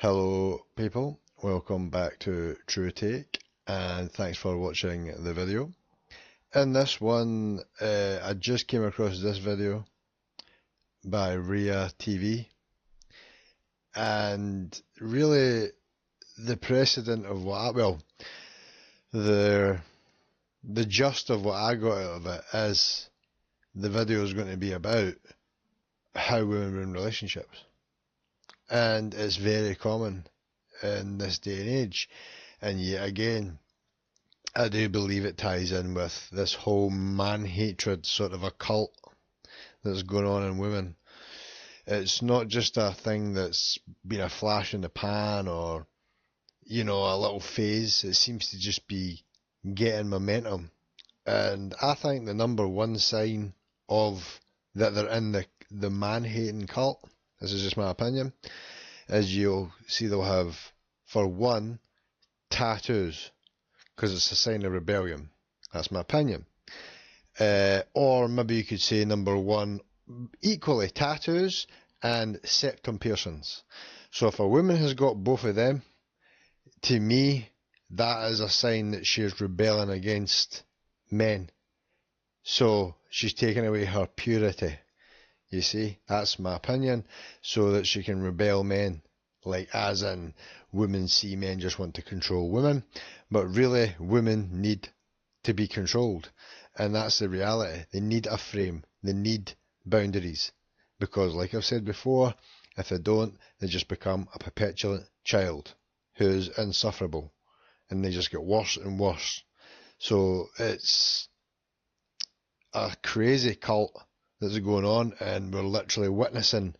Hello people, welcome back to True Take and thanks for watching the video. In this one, I just came across this video by Rhea TV, and really the precedent of the gist of what I got out of it is the video is going to be about how women run relationships. And it's very common in this day and age. And yet again, I do believe it ties in with this whole man-hatred sort of a cult that's going on in women. It's not just a thing that's been a flash in the pan or, a little phase. It seems to just be getting momentum. And I think the number one sign of that they're in the man-hating cult, this is just my opinion, as you'll see they'll have, for one, tattoos, because it's a sign of rebellion. That's my opinion. Or maybe you could say number one, equally, tattoos and septum piercings. So if a woman has got both of them, to me, that is a sign that she is rebelling against men. So she's taking away her purity. You see, that's my opinion, so that she can rebel men, like as in women see men just want to control women, but really women need to be controlled, and that's the reality. They need a frame, they need boundaries, because like I've said before, if they don't, they just become a perpetual child who's insufferable, and they just get worse and worse. So it's a crazy cult that's going on, and we're literally witnessing,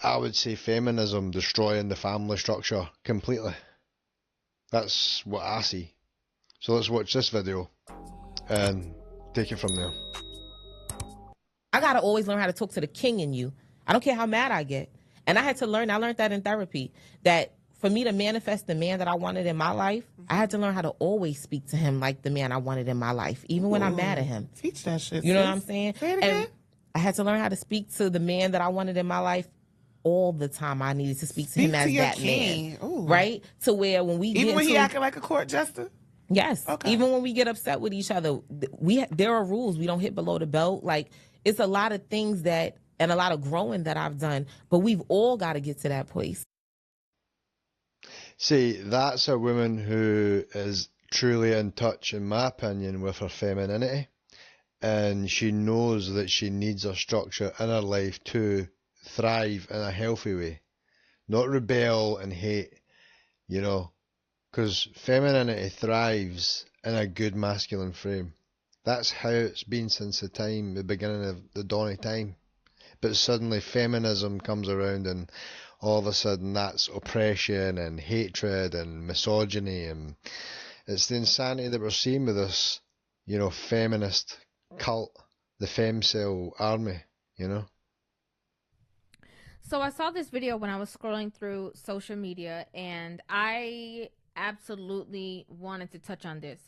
I would say, feminism destroying the family structure completely. That's what I see. So let's watch this video and take it from there. I gotta always learn how to talk to the king in you. I don't care how mad I get. And I learned that in therapy, that for me to manifest the man that I wanted in my life, I had to learn how to always speak to him like the man I wanted in my life, even when I'm mad at him. Teach that shit. You know what I'm saying? Say it again. And I had to learn how to speak to the man that I wanted in my life all the time. I needed to speak to him as that man. Ooh. Right? To where when we even when he acting like a court jester? Yes. Okay. Even when we get upset with each other, there are rules. We don't hit below the belt. Like, it's a lot of things and a lot of growing that I've done, but we've all got to get to that place. See, that's a woman who is truly in touch, in my opinion, with her femininity, and she knows that she needs a structure in her life to thrive in a healthy way, not rebel and hate, because femininity thrives in a good masculine frame. That's how it's been since the beginning of the dawn of time. But suddenly feminism comes around, and all of a sudden that's oppression and hatred and misogyny, and it's the insanity that we're seeing with this, feminist cult, the femcel army, So I saw this video when I was scrolling through social media, and I absolutely wanted to touch on this.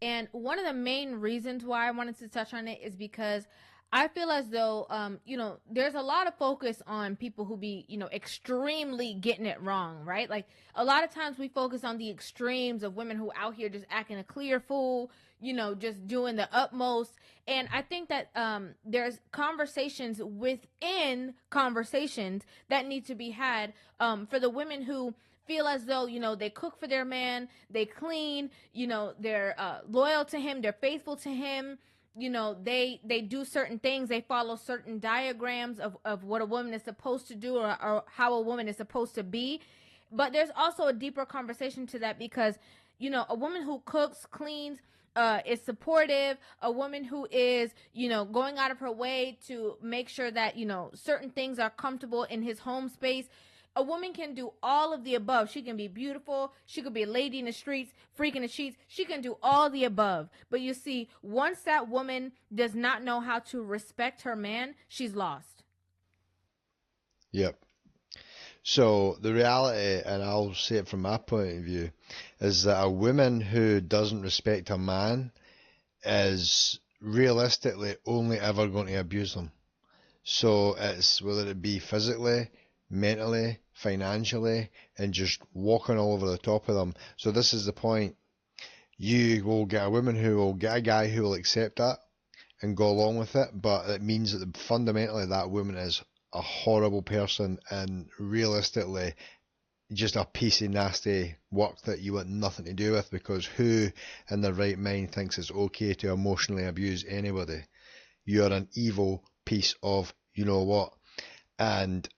And one of the main reasons why I wanted to touch on it is because I feel as though, there's a lot of focus on people who be, extremely getting it wrong, right? Like, a lot of times we focus on the extremes of women who out here just acting a clear fool, just doing the utmost. And I think that there's conversations within conversations that need to be had for the women who feel as though, they cook for their man, they clean, they're loyal to him, they're faithful to him. They do certain things, they follow certain diagrams of what a woman is supposed to do or how a woman is supposed to be. But there's also a deeper conversation to that, because, a woman who cooks, cleans, is supportive, a woman who is, going out of her way to make sure that, certain things are comfortable in his home space. A woman can do all of the above. She can be beautiful. She could be a lady in the streets, freaking the sheets. She can do all the above. But you see, once that woman does not know how to respect her man, she's lost. Yep. So the reality, and I'll say it from my point of view, is that a woman who doesn't respect a man is realistically only ever going to abuse them. So it's whether it be physically, mentally, financially, and just walking all over the top of them. So this is the point. You will get a woman who will get a guy who will accept that and go along with it, but it means that fundamentally that woman is a horrible person and realistically just a piece of nasty work that you want nothing to do with, because who in their right mind thinks it's okay to emotionally abuse anybody? You're an evil piece of you know what. And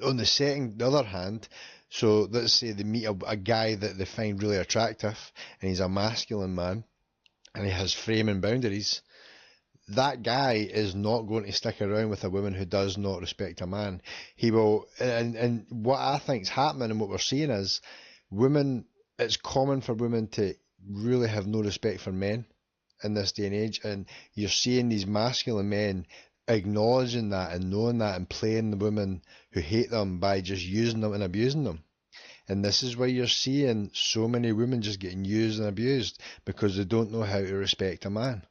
on the other hand, so let's say they meet a guy that they find really attractive and he's a masculine man and he has frame and boundaries. That guy is not going to stick around with a woman who does not respect a man. He will, and what I think is happening and what we're seeing is women, it's common for women to really have no respect for men in this day and age, and you're seeing these masculine men acknowledging that and knowing that and playing the women who hate them by just using them and abusing them. And this is why you're seeing so many women just getting used and abused, because they don't know how to respect a man.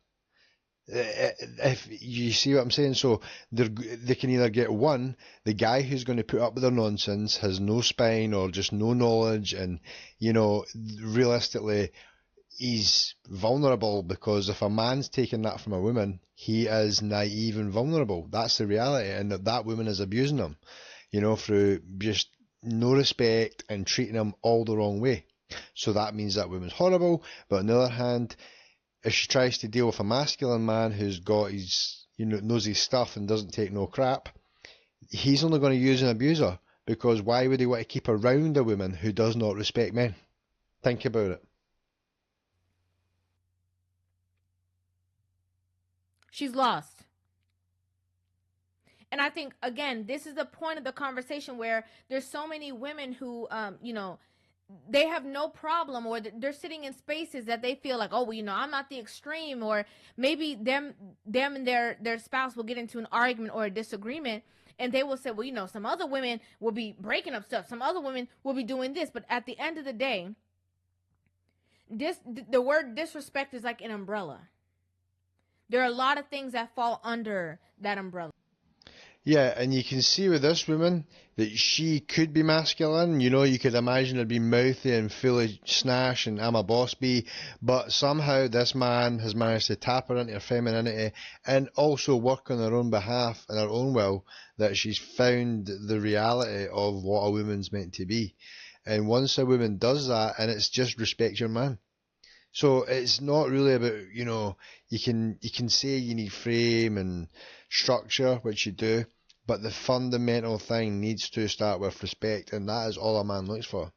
If you see what I'm saying, so they can either get one, the guy who's going to put up with their nonsense has no spine or just no knowledge, and realistically he's vulnerable, because if a man's taking that from a woman, he is naive and vulnerable. That's the reality, and that woman is abusing him, through just no respect and treating him all the wrong way. So that means that woman's horrible. But on the other hand, if she tries to deal with a masculine man who's got his, knows his stuff and doesn't take no crap, he's only going to use and abuse her, because why would he want to keep around a woman who does not respect men? Think about it. She's lost. And I think, again, this is the point of the conversation where there's so many women who, they have no problem, or they're sitting in spaces that they feel like, oh, well, I'm not the extreme, or maybe them and their spouse will get into an argument or a disagreement, and they will say, well, some other women will be breaking up stuff, some other women will be doing this. But at the end of the day, the word disrespect is like an umbrella. There are a lot of things that fall under that umbrella. Yeah, and you can see with this woman that she could be masculine. You could imagine her being mouthy and full of snash and I'm a boss bee, but somehow this man has managed to tap her into her femininity and also work on her own behalf and her own will, that she's found the reality of what a woman's meant to be. And once a woman does that, and it's just respect your man. So it's not really about, you can say you need frame and structure, which you do, but the fundamental thing needs to start with respect, and that is all a man looks for,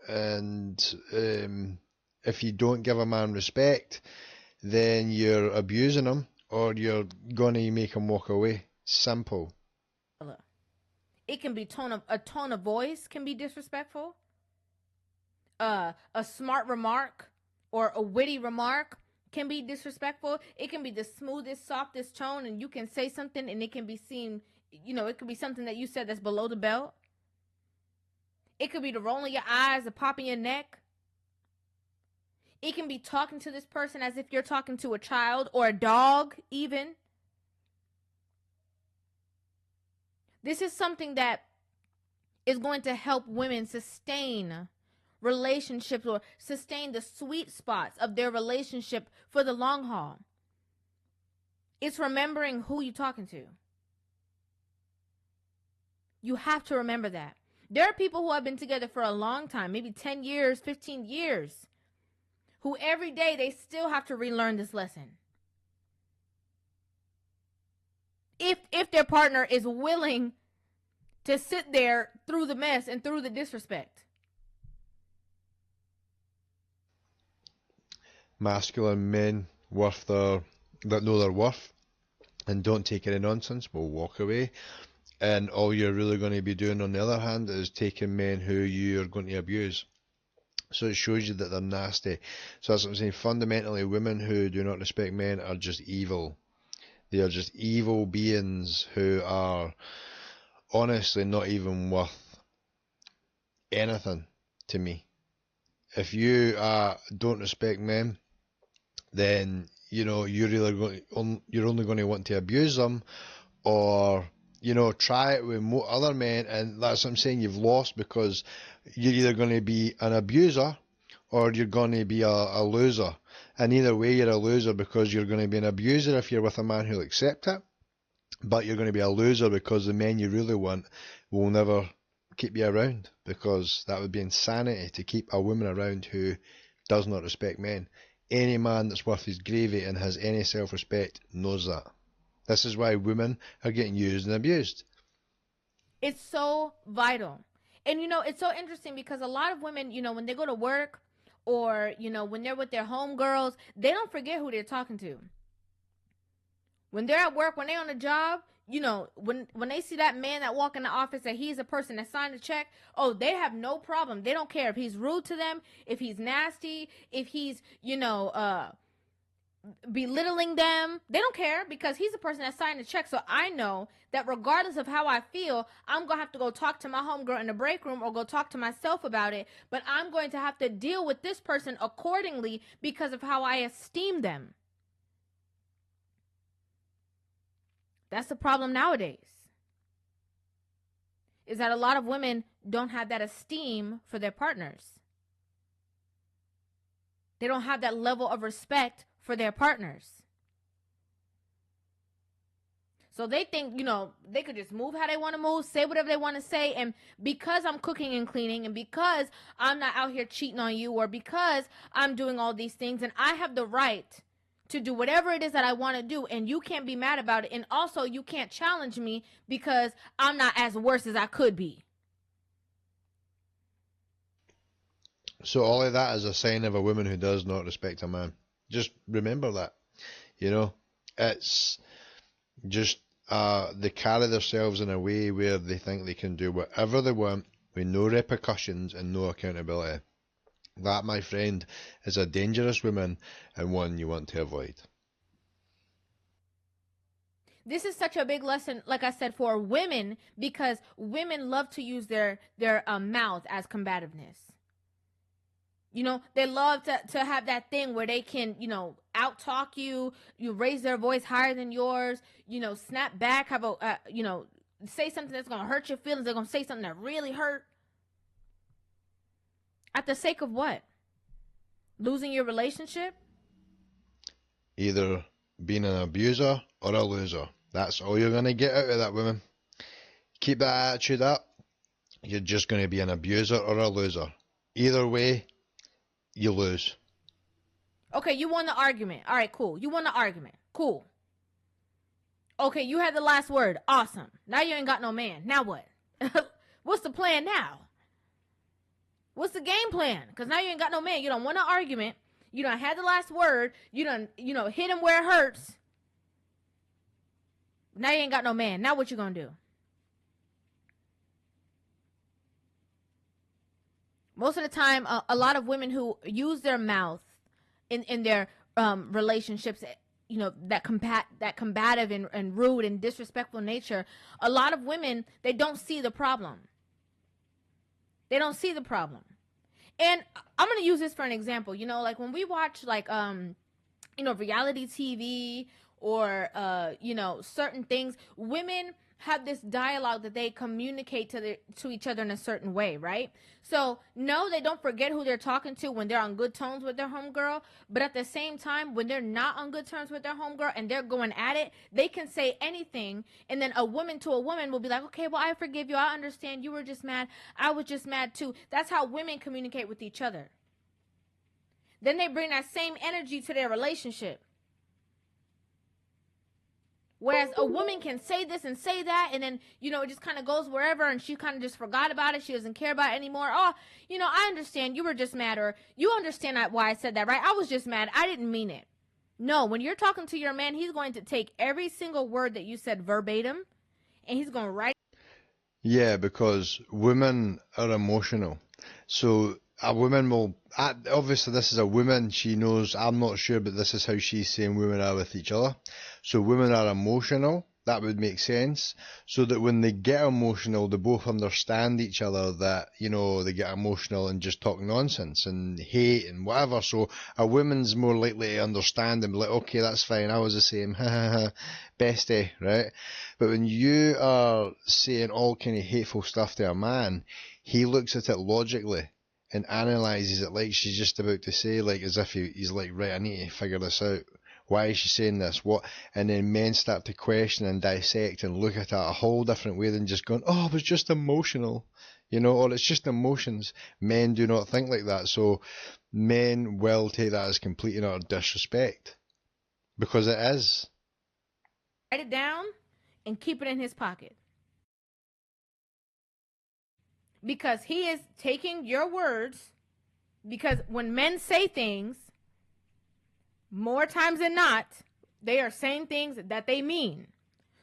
And if you don't give a man respect, then you're abusing him, or you're going to make him walk away. Simple. It can be a tone of voice can be disrespectful. A smart remark or a witty remark can be disrespectful. It can be the smoothest, softest tone, and you can say something and it can be seen, it could be something that you said that's below the belt. It could be the rolling your eyes, the popping your neck. It can be talking to this person as if you're talking to a child or a dog, even. This is something that is going to help women sustain relationships or sustain the sweet spots of their relationship for the long haul. It's remembering who you're talking to. You have to remember that. There are people who have been together for a long time, maybe 10 years, 15 years, who every day they still have to relearn this lesson. If their partner is willing to sit there through the mess and through the disrespect. Masculine men that know their worth and don't take any nonsense will walk away, and all you're really going to be doing on the other hand is taking men who you're going to abuse. So it shows you that they're nasty. So that's what I'm saying. Fundamentally, women who do not respect men are just evil. They are just evil beings who are honestly not even worth anything to me. If you don't respect men, then you're only going to want to abuse them, or try it with other men, and that's what I'm saying, you've lost, because you're either going to be an abuser or you're going to be a loser. And either way, you're a loser, because you're going to be an abuser if you're with a man who'll accept it, but you're going to be a loser because the men you really want will never keep you around, because that would be insanity to keep a woman around who does not respect men. Any man that's worth his gravy and has any self-respect knows that. This is why women are getting used and abused. It's so vital. And it's so interesting because a lot of women, when they go to work or, when they're with their homegirls, they don't forget who they're talking to. When they're at work, when they're on a job, when they see that man that walk in the office that he's a person that signed a check, oh, they have no problem. They don't care if he's rude to them, if he's nasty, if he's, belittling them. They don't care because he's a person that signed the check. So I know that regardless of how I feel, I'm going to have to go talk to my homegirl in the break room or go talk to myself about it. But I'm going to have to deal with this person accordingly because of how I esteem them. That's the problem nowadays, is that a lot of women don't have that esteem for their partners. They don't have that level of respect for their partners. So they think, they could just move how they want to move, say whatever they want to say. And because I'm cooking and cleaning, and because I'm not out here cheating on you, or because I'm doing all these things, and I have the right to do whatever it is that I want to do, and you can't be mad about it. And also, you can't challenge me because I'm not as worse as I could be. So all of that is a sign of a woman who does not respect a man. Just remember that. It's just they carry themselves in a way where they think they can do whatever they want with no repercussions and no accountability. That, my friend, is a dangerous woman, and one you want to avoid. This is such a big lesson, like I said, for women, because women love to use their mouth as combativeness. They love to have that thing where they can, out-talk you, raise their voice higher than yours, snap back, have a, say something that's going to hurt your feelings. They're going to say something that really hurt. At the sake of what? Losing your relationship? Either being an abuser or a loser. That's all you're going to get out of that, woman. Keep that attitude up. You're just going to be an abuser or a loser. Either way, you lose. Okay, you won the argument. All right, cool. You won the argument. Cool. Okay, you had the last word. Awesome. Now you ain't got no man. Now what? What's the plan now? What's the game plan? Because now you ain't got no man. You don't won an argument. You done had the last word. You done, hit him where it hurts. Now you ain't got no man. Now what you gonna do? Most of the time, a lot of women who use their mouth in their relationships, that combative and rude and disrespectful nature, a lot of women, they don't see the problem. They don't see the problem. And I'm going to use this for an example. Like when we watch reality TV or, certain things, women have this dialogue that they communicate to each other in a certain way, right? So, no, they don't forget who they're talking to when they're on good terms with their homegirl. But at the same time, when they're not on good terms with their homegirl and they're going at it, they can say anything. And then a woman to a woman will be like, okay, well, I forgive you. I understand. You were just mad. I was just mad too. That's how women communicate with each other. Then they bring that same energy to their relationship. Whereas a woman can say this and say that, and then, it just kind of goes wherever, and she kind of just forgot about it. She doesn't care about it anymore. Oh, I understand. You were just mad, or you understand why I said that, right? I was just mad. I didn't mean it. No, when you're talking to your man, he's going to take every single word that you said verbatim, and he's going to write. Yeah, because women are emotional. So a woman will, obviously this is a woman, she knows, I'm not sure, but this is how she's saying women are with each other. So women are emotional. that would make sense. So that when they get emotional, they both understand each other, that, you know, they get emotional and just talk nonsense and hate and whatever. So a woman's more likely to understand and be like, okay, that's fine, I was the same, bestie, right? But when you are saying all kind of hateful stuff to a man, he looks at it logically and analyzes it like she's just about to say, like as if he's like, right, I need to figure this out. Why is she saying this? What? And then men start to question and dissect and look at it a whole different way than just going, oh, it was just emotional, you know, or it's just emotions. Men do not think like that. So men will take that as complete and utter disrespect, because it is. Write it down and keep it in his pocket. Because he is taking your words, because when men say things, more times than not, they are saying things that they mean.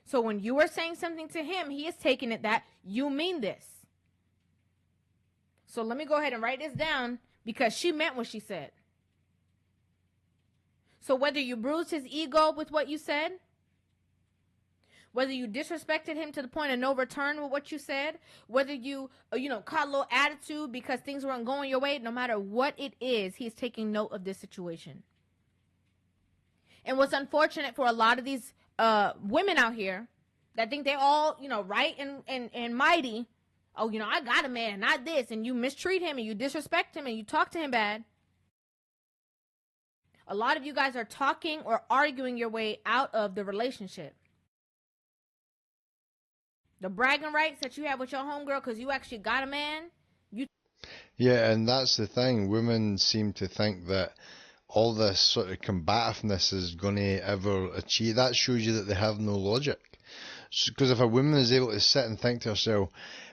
So when you are saying something to him, he is taking it that you mean this. So let me go ahead and write this down, because she meant what she said. So whether you bruised his ego with what you said, whether you disrespected him to the point of no return with what you said, whether you, caught a little attitude because things weren't going your way, no matter what it is, he's taking note of this situation. And what's unfortunate for a lot of these women out here that think they're all, right and mighty. Oh, I got a man, not this. And you mistreat him and you disrespect him and you talk to him bad. A lot of you guys are talking or arguing your way out of the relationship. The bragging rights that you have with your homegirl because you actually got a man. Yeah, and that's the thing. Women seem to think that all this sort of combativeness is going to ever achieve. That shows you that they have no logic. Because if a woman is able to sit and think to herself,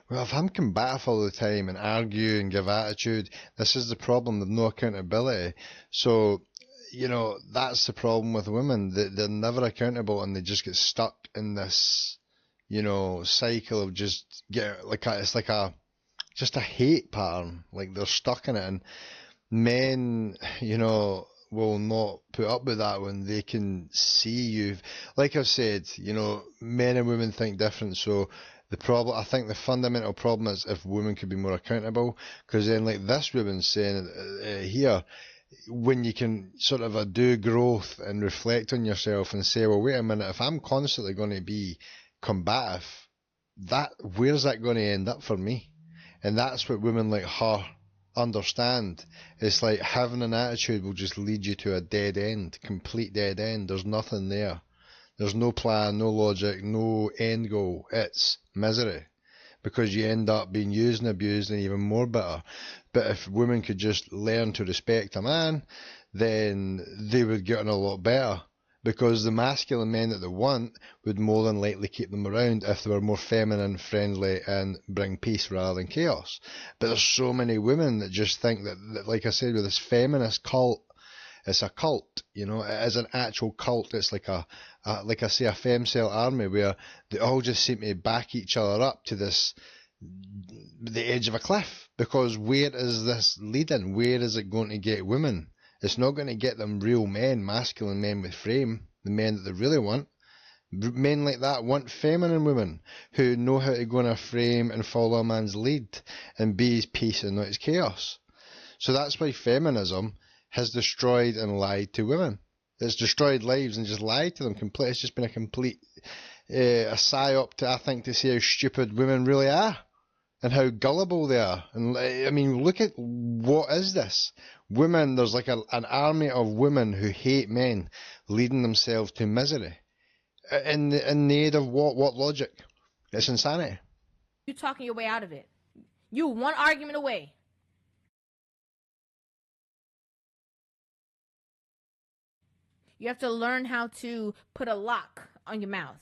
well, if I'm combative all the time and argue and give attitude, this is the problem. There's no accountability. So, that's the problem with women. They're never accountable and they just get stuck in this, cycle of just just a hate pattern. Like they're stuck in it. And men, will not put up with that when they can see you. Like I've said, men and women think different. So I think the fundamental problem is if women could be more accountable, because then like this woman's saying here, when you can sort of do growth and reflect on yourself and say, well, wait a minute, if I'm constantly going to be combative, where's that going to end up for me? And that's what women like her understand. It's like having an attitude will just lead you to a dead end, complete dead end. There's nothing there. There's no plan, no logic, no end goal. It's misery, because you end up being used and abused and even more bitter. But if women could just learn to respect a man, then they would get on a lot better, because the masculine men that they want would more than likely keep them around if they were more feminine, friendly, and bring peace rather than chaos. But there's so many women that just think that, like I said, with this feminist cult, it's a cult, it is an actual cult. It's like like I say, a femcel army where they all just seem to back each other up to the edge of a cliff. Because where is this leading? Where is it going to get women? It's not going to get them real men, masculine men with frame, the men that they really want. Men like that want feminine women who know how to go in a frame and follow a man's lead and be his peace and not his chaos. So that's why feminism has destroyed and lied to women. It's destroyed lives and just lied to them completely. It's just been a complete a psyop to see how stupid women really are and how gullible they are. And I mean, look at what is this? Women, there's like an army of women who hate men, leading themselves to misery. In need of what logic? It's insanity. You talking your way out of it. You one argument away. You have to learn how to put a lock on your mouth.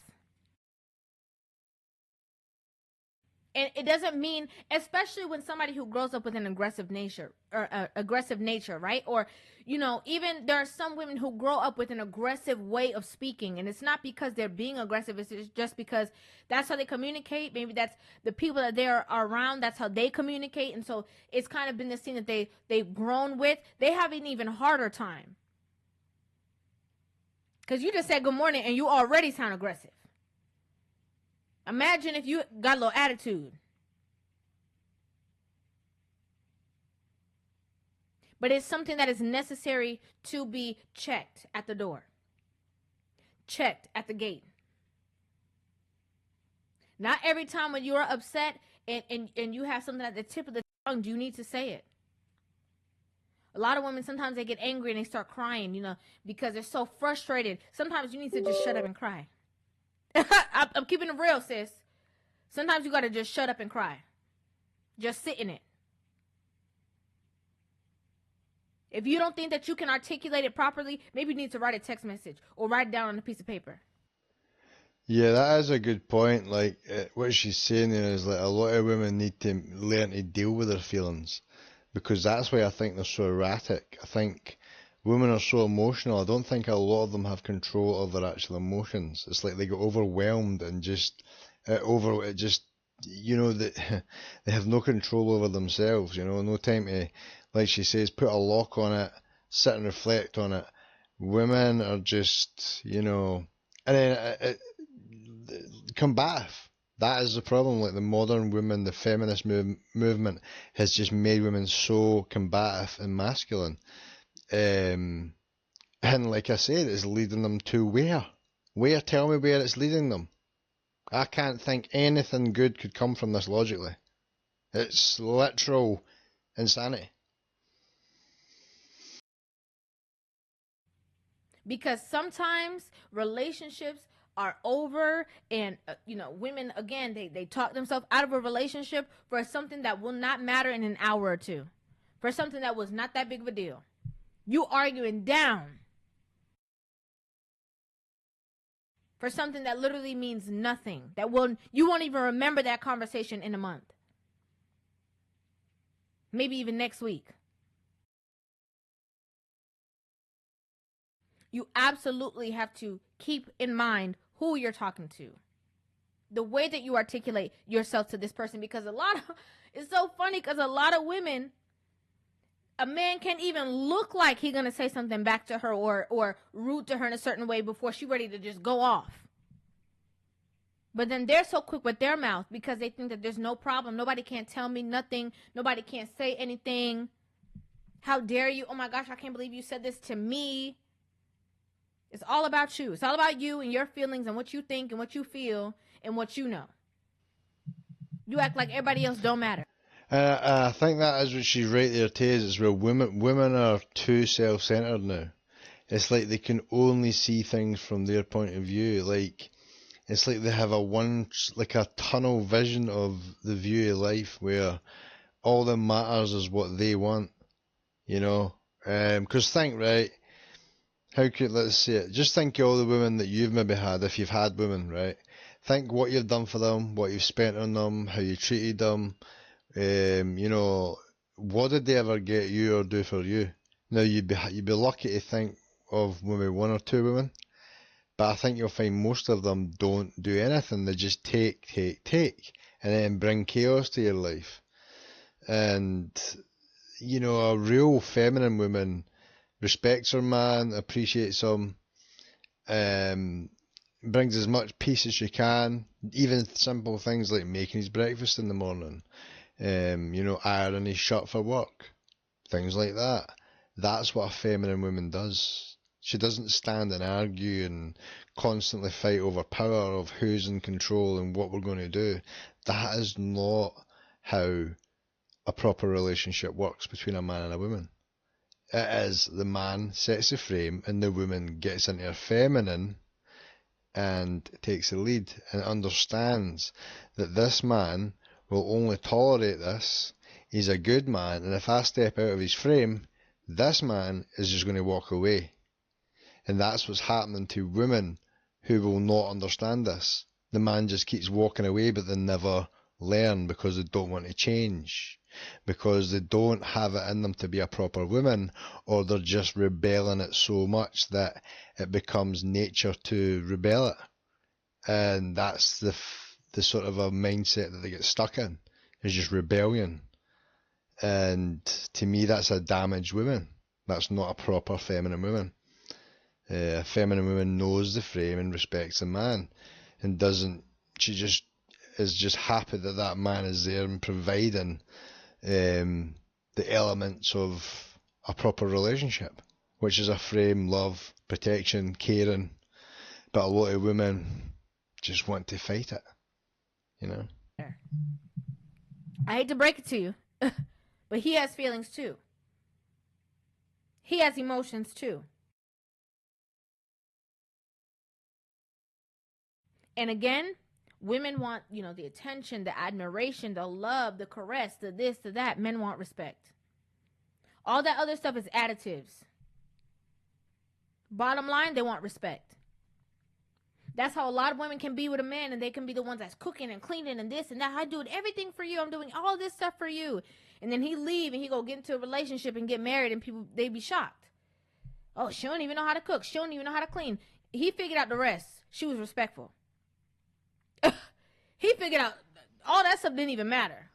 And it doesn't mean, especially when somebody who grows up with an aggressive nature, right? Or, even there are some women who grow up with an aggressive way of speaking, and it's not because they're being aggressive. It's just because that's how they communicate. Maybe that's the people that they are around. That's how they communicate. And so it's kind of been this thing that they've grown with. They have an even harder time. Because you just said good morning and you already sound aggressive. Imagine if you got a little attitude. But it's something that is necessary to be checked at the door, checked at the gate. Not every time when you're upset and you have something at the tip of the tongue, do you need to say it. A lot of women, sometimes they get angry and they start crying, because they're so frustrated. Sometimes you need to just shut up and cry. I'm keeping it real, sis. Sometimes you got to just shut up and cry. Just sit in it. If you don't think that you can articulate it properly, maybe you need to write a text message or write it down on a piece of paper. Yeah, that is a good point. Like, what she's saying there is like a lot of women need to learn to deal with their feelings, because that's why I think they're so erratic. I think women are so emotional. I don't think a lot of them have control of their actual emotions. It's like they get overwhelmed and just that they have no control over themselves. No time to, like she says, put a lock on it, sit and reflect on it. Women are just, and then combative. That is the problem. Like the modern women, the feminist movement has just made women so combative and masculine. And like I said, it's leading them to where? Where? Tell me where it's leading them. I can't think anything good could come from this logically. It's literal insanity. Because sometimes relationships are over and women, again, they talk themselves out of a relationship for something that will not matter in an hour or two, for something that was not that big of a deal. You arguing down for something that literally means nothing, you won't even remember that conversation in a month, maybe even next week. You absolutely have to keep in mind who you're talking to, the way that you articulate yourself to this person, because it's so funny because a lot of women, a man can't even look like he's gonna say something back to her or rude to her in a certain way before she's ready to just go off. But then they're so quick with their mouth because they think that there's no problem. Nobody can't tell me nothing. Nobody can't say anything. How dare you? Oh my gosh, I can't believe you said this to me. It's all about you. It's all about you and your feelings and what you think and what you feel and what you know. You act like everybody else don't matter. I think that is what she's right there too. Is where women are too self-centered now. It's like they can only see things from their point of view. Like it's like they have a tunnel vision of the view of life where all that matters is what they want. Because think, right? Let's say it. Just think of all the women that you've maybe had, if you've had women, right? Think what you've done for them, what you've spent on them, how you treated them. What did they ever get you or do for you? Now you'd be lucky to think of maybe one or two women, but I think you'll find most of them don't do anything. They just take, and then bring chaos to your life. And a real feminine woman respects her man, appreciates him, brings as much peace as she can, even simple things like making his breakfast in the morning, ironing his shirt for work, things like that. That's what a feminine woman does. She doesn't stand and argue and constantly fight over power of who's in control and what we're going to do. That is not how a proper relationship works between a man and a woman. It is the man sets the frame and the woman gets into her feminine and takes the lead and understands that this man will only tolerate this. He's a good man, and if I step out of his frame, this man is just going to walk away. And that's what's happening to women who will not understand this. The man just keeps walking away, but they never learn because they don't want to change, because they don't have it in them to be a proper woman, or they're just rebelling it so much that it becomes nature to rebel it. And that's the sort of a mindset that they get stuck in, is just rebellion. And to me, that's a damaged woman. That's not a proper feminine woman. A feminine woman knows the frame and respects the man, and she just is just happy that that man is there and providing the elements of a proper relationship, which is a frame, love, protection, caring. But a lot of women just want to fight it, you know? I hate to break it to you, but he has feelings too. He has emotions too. And again, women want, the attention, the admiration, the love, the caress, the this, the that. Men want respect. All that other stuff is additives. Bottom line, they want respect. That's how a lot of women can be with a man, and they can be the ones that's cooking and cleaning and this and that. I do everything for you. I'm doing all this stuff for you. And then he leave and he go get into a relationship and get married, and people, they be shocked. Oh, she don't even know how to cook. She don't even know how to clean. He figured out the rest. She was respectful. He figured out all that stuff didn't even matter.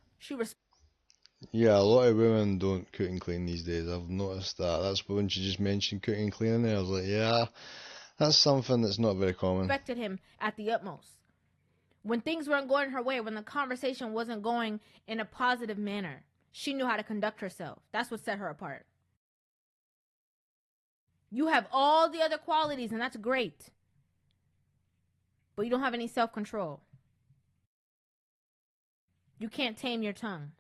Yeah, a lot of women don't cook and clean these days. I've noticed that. That's when she just mentioned cooking and cleaning there. I was like, yeah, that's something that's not very common. Respected him at the utmost. When things weren't going her way, when the conversation wasn't going in a positive manner, she knew how to conduct herself. That's what set her apart. You have all the other qualities, and that's great. But you don't have any self-control. You can't tame your tongue.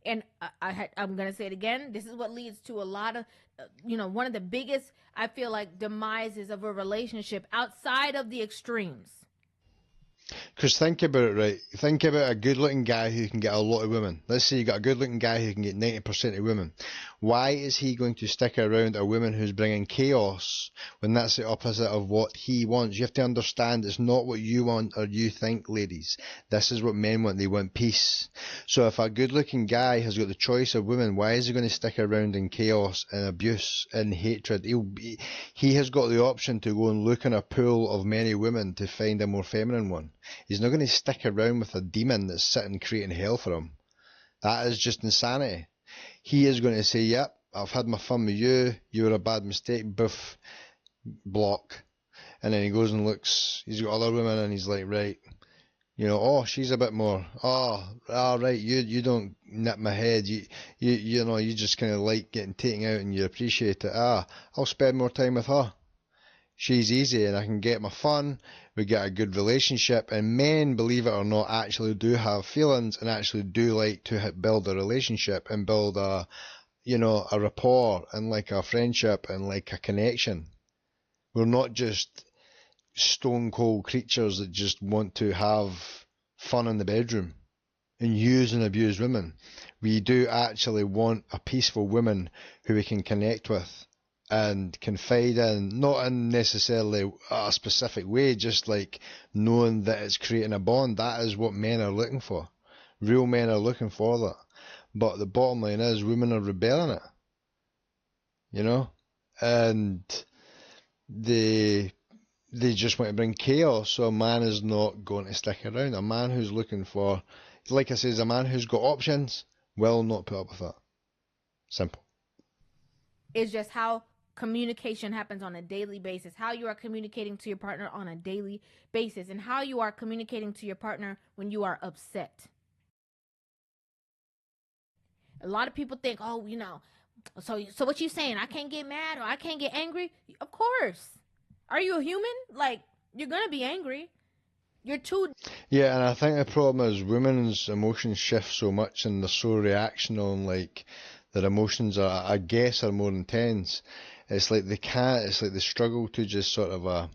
And I'm going to say it again. This is what leads to a lot of, one of the biggest, I feel like, demises of a relationship outside of the extremes. Because think about it, right? Think about a good-looking guy who can get a lot of women. Let's say you got a good-looking guy who can get 90% of women. Why is he going to stick around a woman who's bringing chaos when that's the opposite of what he wants? You have to understand it's not what you want or you think, ladies. This is what men want. They want peace. So if a good-looking guy has got the choice of women, why is he going to stick around in chaos and abuse and hatred? He has got the option to go and look in a pool of many women to find a more feminine one. He's not going to stick around with a demon that's sitting creating hell for him. That is just insanity. He is going to say, yep, I've had my fun with you, you were a bad mistake, boof, block. And then he goes and looks, he's got other women and he's like, right, oh, she's a bit more, right, you don't nip my head, you just kind of like getting taken out and you appreciate it, I'll spend more time with her. She's easy and I can get my fun, we get a good relationship, and men, believe it or not, actually do have feelings and actually do like to build a relationship and build a rapport and like a friendship and like a connection. We're not just stone cold creatures that just want to have fun in the bedroom and use and abuse women. We do actually want a peaceful woman who we can connect with and confide in, not in necessarily a specific way, just like knowing that it's creating a bond. That is what men are looking for. Real men are looking for that. But the bottom line is women are rebelling it, and they just want to bring chaos. So a man is not going to stick around. A man who's looking for, like I says, a man who's got options will not put up with that. Simple. It's just how communication happens on a daily basis, how you are communicating to your partner on a daily basis, and how you are communicating to your partner when you are upset. A lot of people think, so what you saying? I can't get mad or I can't get angry? Of course. Are you a human? Like, you're going to be angry. You're too... Yeah, and I think the problem is women's emotions shift so much and they're so reactional, and like their emotions are, I guess, are more intense. It's like it's like they struggle to just sort of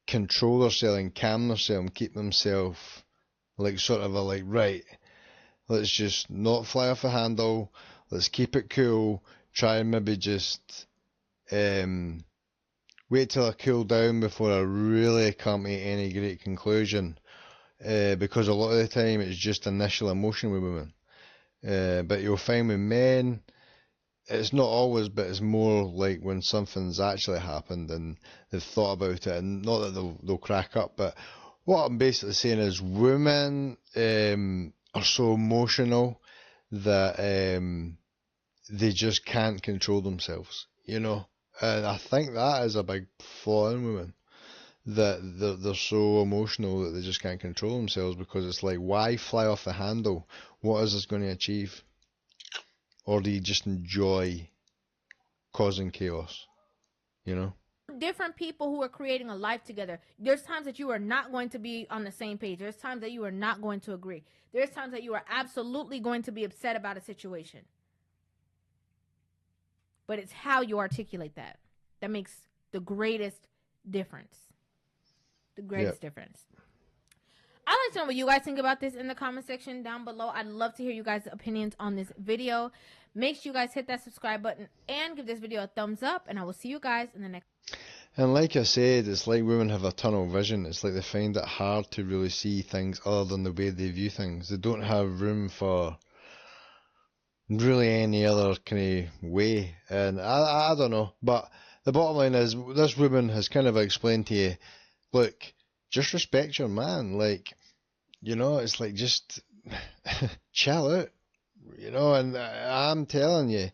control themselves and calm themselves and keep themselves like sort of right, let's just not fly off the handle, let's keep it cool, try and maybe just wait till I cool down before I really come to any great conclusion, because a lot of the time it's just initial emotion with women, but you'll find with men it's not always, but it's more like when something's actually happened and they've thought about it, and not that they'll crack up, but what I'm basically saying is women are so emotional that they just can't control themselves, and I think that is a big flaw in women, that they're so emotional that they just can't control themselves, because it's like, why fly off the handle? What is this going to achieve? Or do you just enjoy causing chaos? You know? Different people who are creating a life together. There's times that you are not going to be on the same page. There's times that you are not going to agree. There's times that you are absolutely going to be upset about a situation. But it's how you articulate that that makes the greatest difference. The greatest difference. I'd like to know what you guys think about this in the comment section down below. I'd love to hear you guys' opinions on this video. Make sure you guys hit that subscribe button and give this video a thumbs up. And I will see you guys in the next. And like I said, it's like women have a tunnel vision. It's like they find it hard to really see things other than the way they view things. They don't have room for really any other kind of way. And I don't know. But the bottom line is, this woman has kind of explained to you, look, just respect your man. Like, you know, it's like, just chill out. You know, and I'm telling you,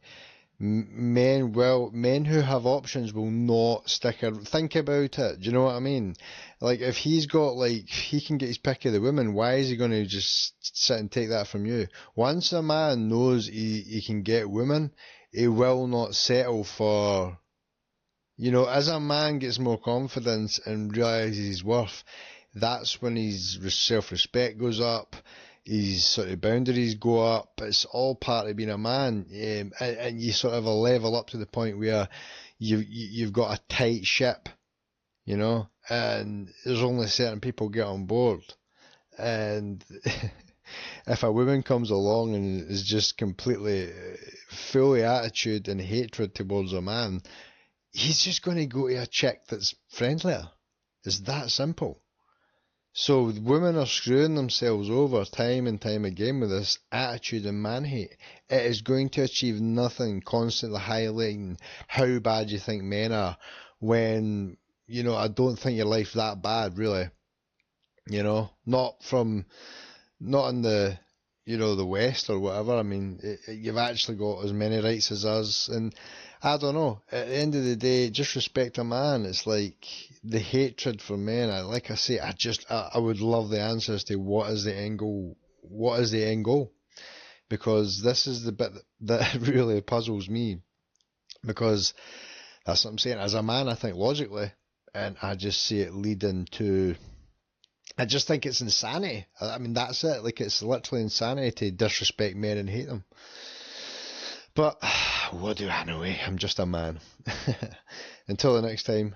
men who have options will not stick around. Think about it. Do you know what I mean? Like, if he's got, like, he can get his pick of the women, why is he going to just sit and take that from you? Once a man knows he can get women, he will not settle for, you know, as a man gets more confidence and realises his worth, that's when his self-respect goes up, his sort of boundaries go up. It's all part of being a man, and you sort of a level up to the point where you've got a tight ship, you know, and there's only certain people get on board. And if a woman comes along and is just completely full of attitude and hatred towards a man, he's just going to go to a chick that's friendlier. It's that simple. So women are screwing themselves over time and time again with this attitude and man hate. It is going to achieve nothing, constantly highlighting how bad you think men are, when, you know, I don't think your life's that bad, really. You know, not in the, you know, the West or whatever. I mean, you've actually got as many rights as us, and I don't know. At the end of the day, just respect a man. It's like the hatred for men. Like I say, I would love the answers to what is the end goal. What is the end goal? Because this is the bit that really puzzles me. Because that's what I'm saying. As a man, I think logically, and I just see it leading to. I just think it's insanity. I mean, that's it. Like, it's literally insanity to disrespect men and hate them. But what do I know, eh? I'm just a man. Until the next time,